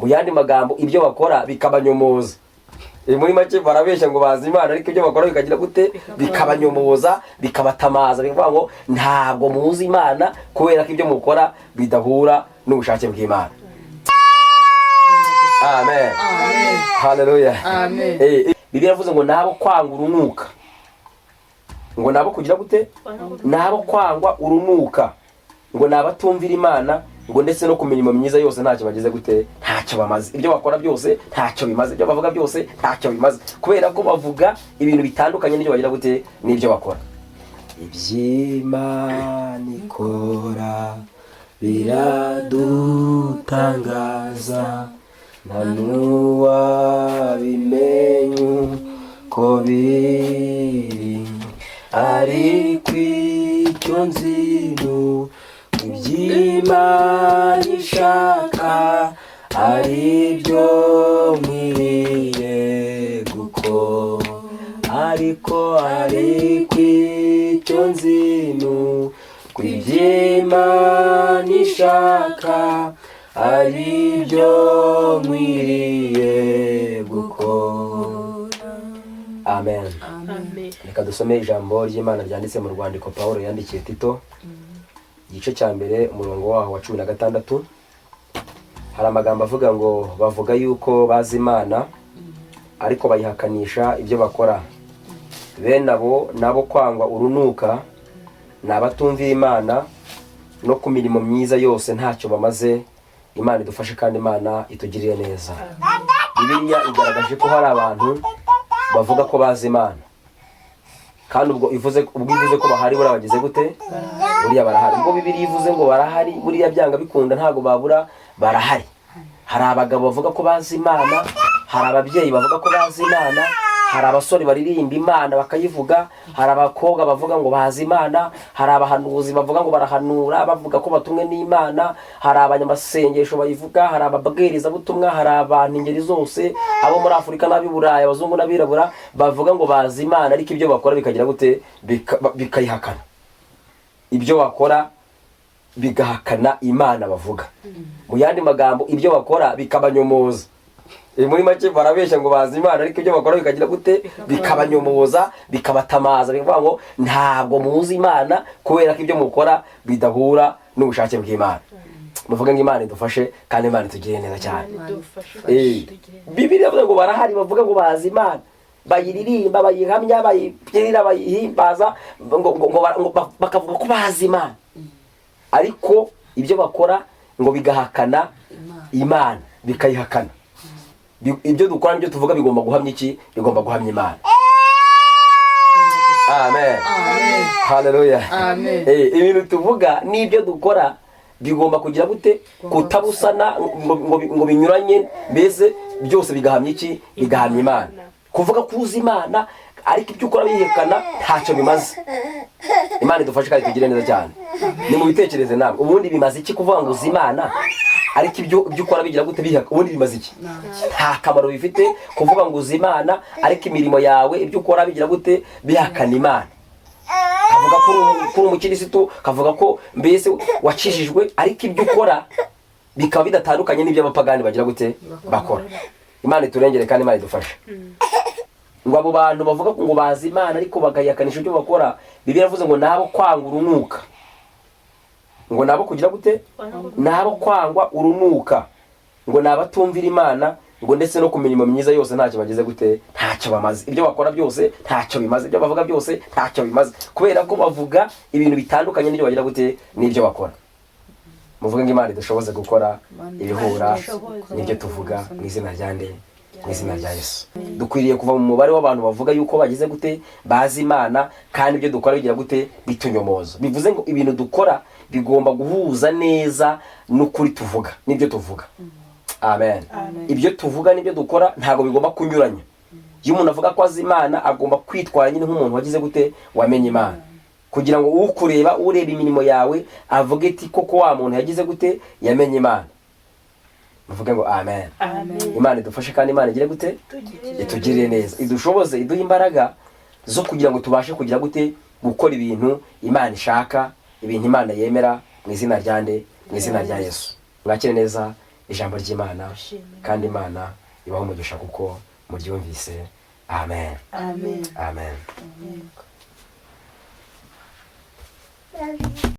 mu yandi magambo ibyo bakora bikabanyomoza. Muri make barabeshya ngo bazi Imana ariko ibyo bakora bikagira gute bikabanyomoza bikabatamaza bivuga ngo ntabwo muzi Imana kubera ko ibyo mukora bidahura n'ubushake bw'Imana. Amen. Amen. Hallelujah. Amen. Bibiliya yavuze ngo nabo kwanga urunuka. Ngo nabo kugira gute? Nabo kwangwa urunuka. Ngo nabatumvira Imana ngo ndetse no kumirimo myiza yose ntacyo bageze gute ntacyo bamaze. Ibyo bakora byose ntacyo bimaze. Ibyo bavuga byose ntacyo bimaze kubera ko bavuga ibintu bitandukanye n'ibyo bagira gute n'ibyo bakora. Iby'Imana ikora biradutangaza nta n'uwabimenya uko biri ariko icyo nzi iby'Imana ishaka ari byo nkwiriye gukora ariko icyo nzi iby'Imana ishaka ari byo nkwiriye gukora. Amen. Reka dusome ijambo ry'Imana ryanditse mu rwandiko Pawulo yandikiye Tito igice cya mbere umurongo waho wa 16. Hari amagambo avuga ngo bavuga yuko bazi Imana ariko bayihakanisha ibyo bakora. Bene abo nabo kwangwa urunuka nabatumvira Imana no ku mirimo myiza yose ntacyo bamaze. Imana idufashe kandi Imana itugirire neza. Bibiliya igaragaje ko hari abantu bavuga ko bazi Imana kandi ubwo ivuze ko bahari bura bagize gute buriya barahari. Ubwo Bibiliya ivuze ngo barahari buriya byanga bikunda ntago babura barahari. Hari abagabo bavuga ko bazi Imana, hari ababyeyi bavuga ko bazi Imana, hari abasore baririmba Imana bakayivuga, hari abakobwa bavuga ngo bazi Imana, hari abahanuzi bavuga ngo barahanura bavuga ko batumwe n'Imana, hari abanyamasengesho bayivuga, hari ababwiriza butumwa, hari abantu ingeri zose abo muri Afurika n'abi Burayi abazungu n'abirabura bavuga ngo bazi Imana ariko ibyo bakora bikagira gute bikayihakana. Ibyo bakora bigahakana Imana bavuga. Mu yandi magambo ibyo bakora bikabanyomoza. Muri make barabeshya ngo bazi Imana ariko ibyo bakora bikagira gute bikabanyomoza bikabatamaza bivuga ngo ntabwo muzi Imana kubera ko ibyo mukora bidahura n'ubushake bw'Imana. Muvuga ngo Imana idufashe kandi Imana itugirire neza cyane. Bibiliya ivuga ngo barahari bavuga ngo bazi Imana, bayiririmba, bayihamya, bayipirira, bayihimbaza ngo bakavuga ko bazi Imana ariko ibyo bakora ngo bigahakana Imana bikayihakana. Ibyo dukora n'ibyo tuvuga bigomba guhamya iki? Bigomba guhamya Imana. Amen. Amen. Hallelujah. Amen. Ibintu tuvuga n'ibyo dukora bigomba kugira gute kutabusana ngo binyuranye, mbese byose bigahamya iki? Bigahamya Imana. Kuvuga kuzi Imana ariko ibyo ukora bihekana ntacyo bimaze. Imana idufashe kandi tugire neza cyane. Ni mu bitekereze ntabwo ubundi bimaze iki kuvuga ngo uzi Imana ariko ibyo ukora bigira gute bihaka? Ubundi bimaze iki? Nta kamaro bifite kuvuga ngo uzi Imana ariko imirimo yawe ibyo ukora bigira gute bihakana Imana. Kavuga ko umukirisitu, kavuga ko mbese wacishijwe ariko ibyo ukora bikaba bidatandukanye n'ibyo abapagani bagira gute bakora. Imana iturengere kandi Imana idufashe. Ngo abo bantu bavuga ngo bazi Imana ariko bagayakanisha ibyo bakora, Bibiliya yavuze ngo nabo kwanga urunuka. Ngo nabo kugira gute nabo kwangwa urunuka. Ngo nabatumvira Imana ngo ndetse no ku mirimo myiza yose ntacyo bageze gute ntacyo bamaze. Ibyo bakora byose ntacyo bimaze. Ibyo bavuga byose ntacyo bimaze kubera ko bavuga ibintu bitandukanye n'ibyo bagira gute n'ibyo bakora. Muvuga ngo Imana idushoboze gukora ibihura n'ibyo tuvuga mu izina rya nde mu izina rya Yesu. Dukwiriye kuva mu mubare w'abantu bavuga yuko bagize gute bazi Imana kandi ibyo dukora bigira gute bitunyomoza. Bivuze ngo ibintu dukora bigomba guhuza neza n'ukuri tuvuga n'ibyo tuvuga. Amen. Ibyo tuvuga n'ibyo dukora ntago bigomba kunyuranya. Iyo umuntu avuga ko azi Imana agomba kwitwara nyine nk'umuntu wagize gute wamenye Imana, kugira ngo ukureba ureba imirimo yawe avuge ati koko wa muntu yagize gute yamenye Imana. Muvuge ngo amen. Imana idufashe kandi Imana igire gute itugirire neza, idushoboze, iduhe imbaraga zo kugira ngo tubashe kugira gute gukora ibintu Imana ishaka, ibintu Imana yemera mu izina rya nde mu izina rya Yesu. Mwakire neza ijambo ry'Imana kandi Imana ibaho umugisha kuko muryumvise. Amen. Amen. Amen. Amen.